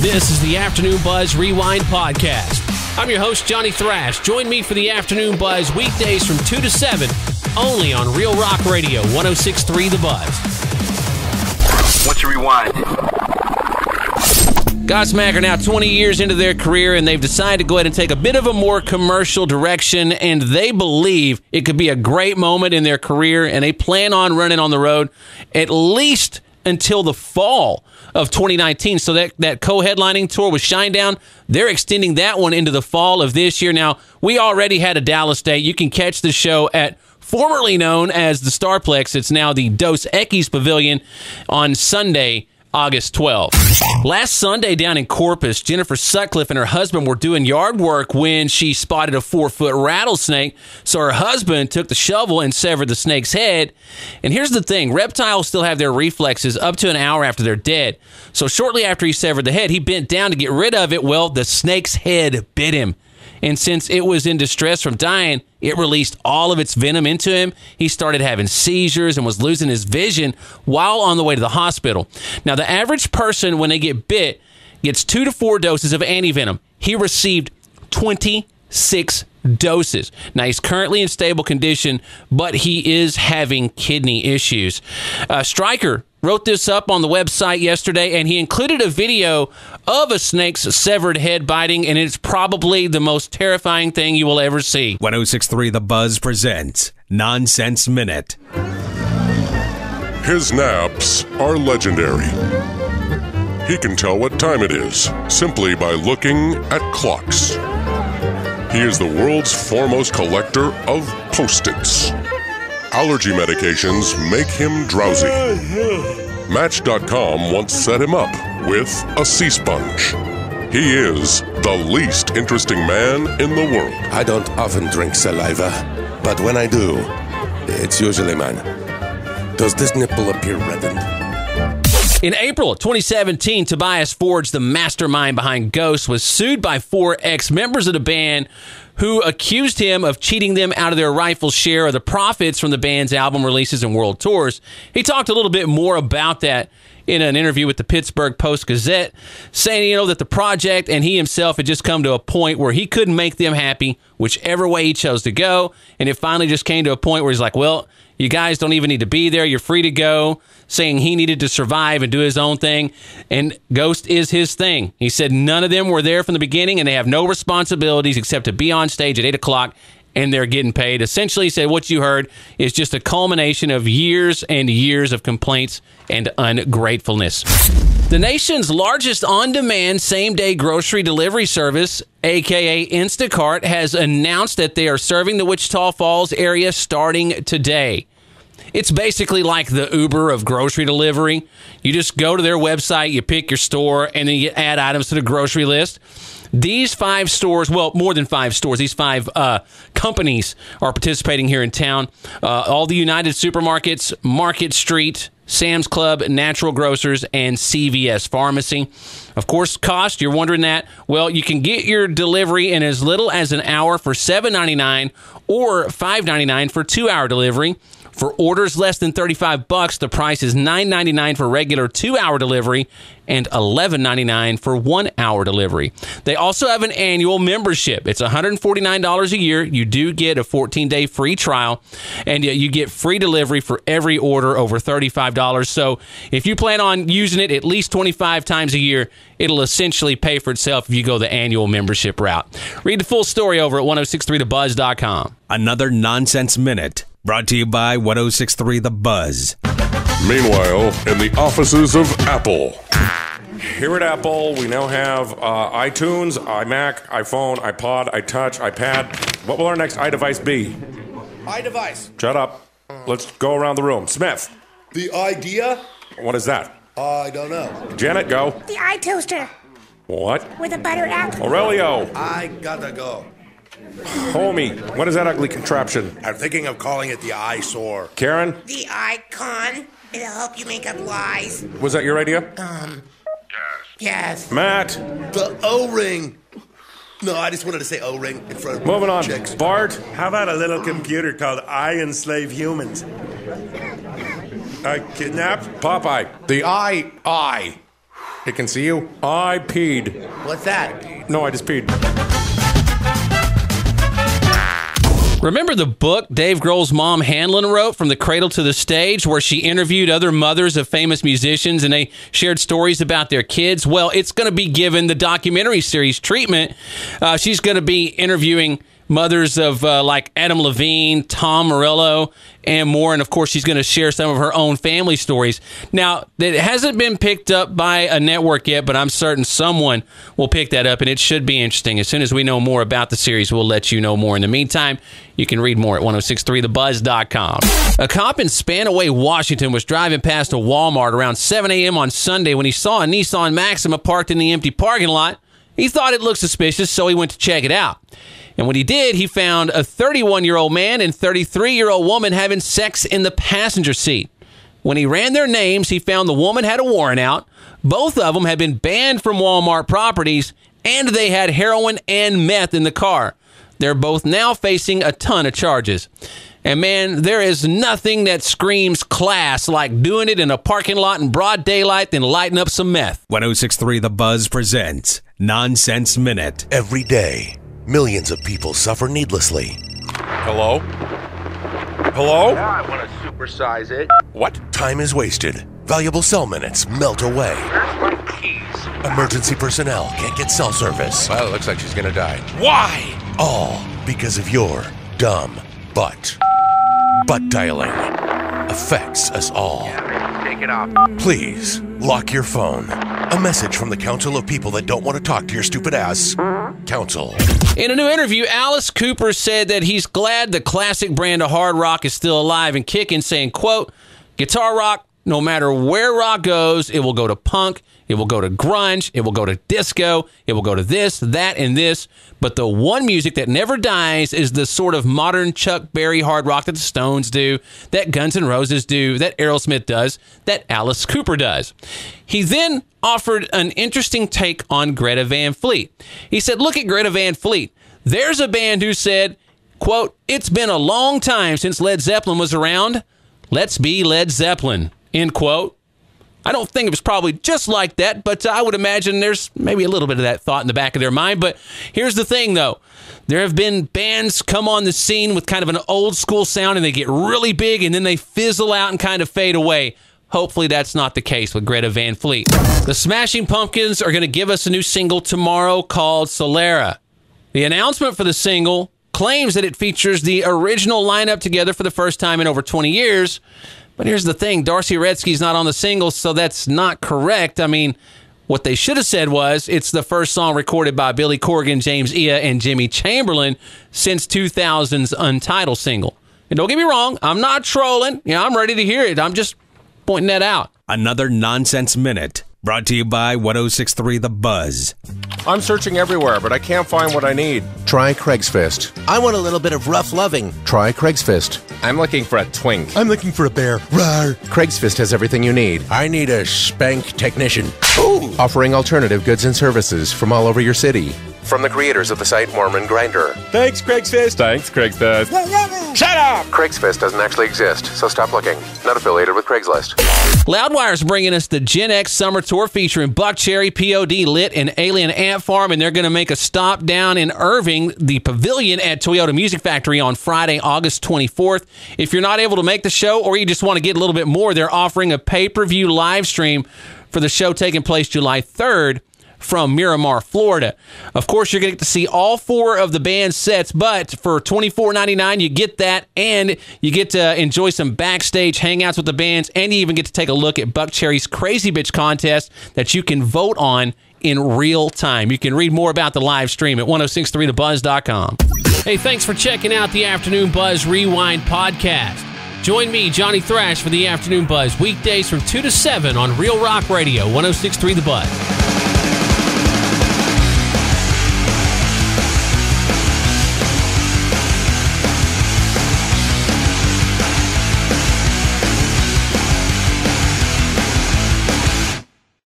This is the Afternoon Buzz Rewind Podcast. I'm your host, Johnny Thrash. Join me for the Afternoon Buzz weekdays from 2 to 7, only on Real Rock Radio, 106.3 The Buzz. What's your rewind? Godsmack are now 20 years into their career, and they've decided to go ahead and take a bit of a more commercial direction, and they believe it could be a great moment in their career, and they plan on running on the road at least until the fall of 2019. So that co-headlining tour with Shinedown, they're extending that one into the fall of this year. Now, we already had a Dallas date. You can catch the show at formerly known as the Starplex. It's now the Dos Equis Pavilion on Sunday, August 12th. Last Sunday down in Corpus, Jennifer Sutcliffe and her husband were doing yard work when she spotted a 4-foot rattlesnake. So her husband took the shovel and severed the snake's head. And here's the thing, reptiles still have their reflexes up to an hour after they're dead. So shortly after he severed the head, he bent down to get rid of it. Well, the snake's head bit him. And since it was in distress from dying, it released all of its venom into him. He started having seizures and was losing his vision while on the way to the hospital. Now, the average person, when they get bit, gets 2 to 4 doses of antivenom. He received 26 doses. Now, he's currently in stable condition, but he is having kidney issues. Stryker wrote this up on the website yesterday, and he included a video of a snake's severed head biting, and it's probably the most terrifying thing you will ever see. 106.3 The Buzz presents Nonsense Minute. His naps are legendary. He can tell what time it is simply by looking at clocks. He is the world's foremost collector of Post-its. Allergy medications make him drowsy. Match.com once set him up with a sea sponge. He is the least interesting man in the world. I don't often drink saliva, but when I do, it's usually mine. Does this nipple appear reddened? In April of 2017, Tobias Forge, the mastermind behind Ghost, was sued by 4 ex-members of the band who accused him of cheating them out of their rightful share of the profits from the band's album releases and world tours. He talked a little bit more about that in an interview with the Pittsburgh Post-Gazette, saying, that the project and he himself had just come to a point where he couldn't make them happy, whichever way he chose to go, and it finally just came to a point where he's like, well, you guys don't even need to be there. You're free to go, saying he needed to survive and do his own thing, and Ghost is his thing. He said none of them were there from the beginning, and they have no responsibilities except to be on stage at 8 o'clock, and they're getting paid. Essentially, he said what you heard is just a culmination of years and years of complaints and ungratefulness. The nation's largest on-demand same-day grocery delivery service, a.k.a. Instacart, has announced that they are serving the Wichita Falls area starting today. It's basically like the Uber of grocery delivery. You just go to their website, you pick your store, and then you add items to the grocery list. These 5 stores, well, more than 5 stores, these 5 companies are participating here in town. All the United Supermarkets, Market Street, Sam's Club, Natural Grocers, and CVS Pharmacy. Of course, cost, you're wondering that. Well, you can get your delivery in as little as an hour for $7.99 or $5.99 for 2-hour delivery. For orders less than $35, the price is $9.99 for regular 2-hour delivery and $11.99 for 1-hour delivery. They also have an annual membership. It's $149 a year. You do get a 14-day free trial, and you get free delivery for every order over $35. So if you plan on using it at least 25 times a year, it'll essentially pay for itself if you go the annual membership route. Read the full story over at 1063thebuzz.com. Another Nonsense Minute brought to you by 106.3 The Buzz. Meanwhile, in the offices of Apple. Here at Apple, we now have iTunes, iMac, iPhone, iPod, iTouch, iPad. What will our next iDevice be? iDevice. Shut up. Let's go around the room. Smith. The idea? What is that? I don't know. Janet, go. The iToaster. What? With a butter apple. Aurelio. I gotta go. Homie, what is that ugly contraption? I'm thinking of calling it the eyesore. Karen? The icon. It'll help you make up lies. Was that your idea? Yes. Matt? The O-ring. No, I just wanted to say O-ring in front of Moving on. chicks. Bart? How about a little computer called I Enslave Humans? I kidnap? Popeye. The I. It can see you? I peed. What's that? No, I just peed. Remember the book Dave Grohl's mom, Hanlon, wrote, From the Cradle to the Stage, where she interviewed other mothers of famous musicians and they shared stories about their kids? Well, it's going to be given the documentary series treatment. She's going to be interviewing mothers of like Adam Levine, Tom Morello, and more. And, of course, she's going to share some of her own family stories. Now, it hasn't been picked up by a network yet, but I'm certain someone will pick that up, and it should be interesting. As soon as we know more about the series, we'll let you know more. In the meantime, you can read more at 1063thebuzz.com. A cop in Spanaway, Washington, was driving past a Walmart around 7 a.m. on Sunday when he saw a Nissan Maxima parked in the empty parking lot. He thought it looked suspicious, so he went to check it out. And when he did, he found a 31-year-old man and 33-year-old woman having sex in the passenger seat. When he ran their names, he found the woman had a warrant out. Both of them had been banned from Walmart properties, and they had heroin and meth in the car. They're both now facing a ton of charges. And man, there is nothing that screams class like doing it in a parking lot in broad daylight than lighting up some meth. 106.3 The Buzz presents Nonsense Minute. Every day, millions of people suffer needlessly. Hello? Hello? I want to supersize it. What? Time is wasted. Valuable cell minutes melt away. Where's my keys? Emergency personnel can't get cell service. Well, it looks like she's gonna die. Why? All because of your dumb butt. Butt dialing affects us all. Yeah, take it off. Please, lock your phone. A message from the Council of People that don't want to talk to your stupid ass. Council. In a new interview, Alice Cooper said that he's glad the classic brand of hard rock is still alive and kicking, saying, quote, guitar rock, no matter where rock goes, it will go to punk, it will go to grunge, it will go to disco, it will go to this, that, and this. But the one music that never dies is the sort of modern Chuck Berry hard rock that the Stones do, that Guns N' Roses do, that Aerosmith does, that Alice Cooper does. He then offered an interesting take on Greta Van Fleet. He said, look at Greta Van Fleet. There's a band who said, quote, it's been a long time since Led Zeppelin was around. Let's be Led Zeppelin, end quote. I don't think it was probably just like that, but I would imagine there's maybe a little bit of that thought in the back of their mind. But here's the thing, though. There have been bands come on the scene with kind of an old school sound, and they get really big, and then they fizzle out and kind of fade away. Hopefully that's not the case with Greta Van Fleet. The Smashing Pumpkins are going to give us a new single tomorrow called Solera. The announcement for the single claims that it features the original lineup together for the first time in over 20 years. But here's the thing, Darcy Retzky's not on the single, so that's not correct. I mean, what they should have said was it's the first song recorded by Billy Corgan, James Iha, and Jimmy Chamberlain since 2000's Untitled single. And don't get me wrong, I'm not trolling. I'm ready to hear it. I'm just pointing that out. Another Nonsense Minute, brought to you by 106.3 The Buzz. I'm searching everywhere, but I can't find what I need. Try Craig's Fist. I want a little bit of rough loving. Try Craig's Fist. I'm looking for a twink. I'm looking for a bear. Rawr. Craig's Fist has everything you need. I need a spank technician. Ooh. Offering alternative goods and services from all over your city. From the creators of the site Mormon Grindr. Thanks, Craig's Fist. Thanks, Craig's Fist. Shut up! Craig's Fist doesn't actually exist, so stop looking. Not affiliated with Craigslist. Loudwire's bringing us the Gen X Summer Tour featuring Buckcherry, POD, Lit, and Alien Ant Farm, and they're going to make a stop down in Irving, the Pavilion at Toyota Music Factory on Friday, August 24th. If you're not able to make the show or you just want to get a little bit more, they're offering a pay-per-view live stream for the show taking place July 3rd. From Miramar, Florida. Of course, you're going to get to see all four of the band's sets, but for $24.99, you get that, and you get to enjoy some backstage hangouts with the bands, and you even get to take a look at Buckcherry's Crazy Bitch contest that you can vote on in real time. You can read more about the live stream at 1063thebuzz.com. Hey, thanks for checking out the Afternoon Buzz Rewind podcast. Join me, Johnny Thrash, for the Afternoon Buzz, weekdays from 2 to 7 on Real Rock Radio, 1063 The Buzz.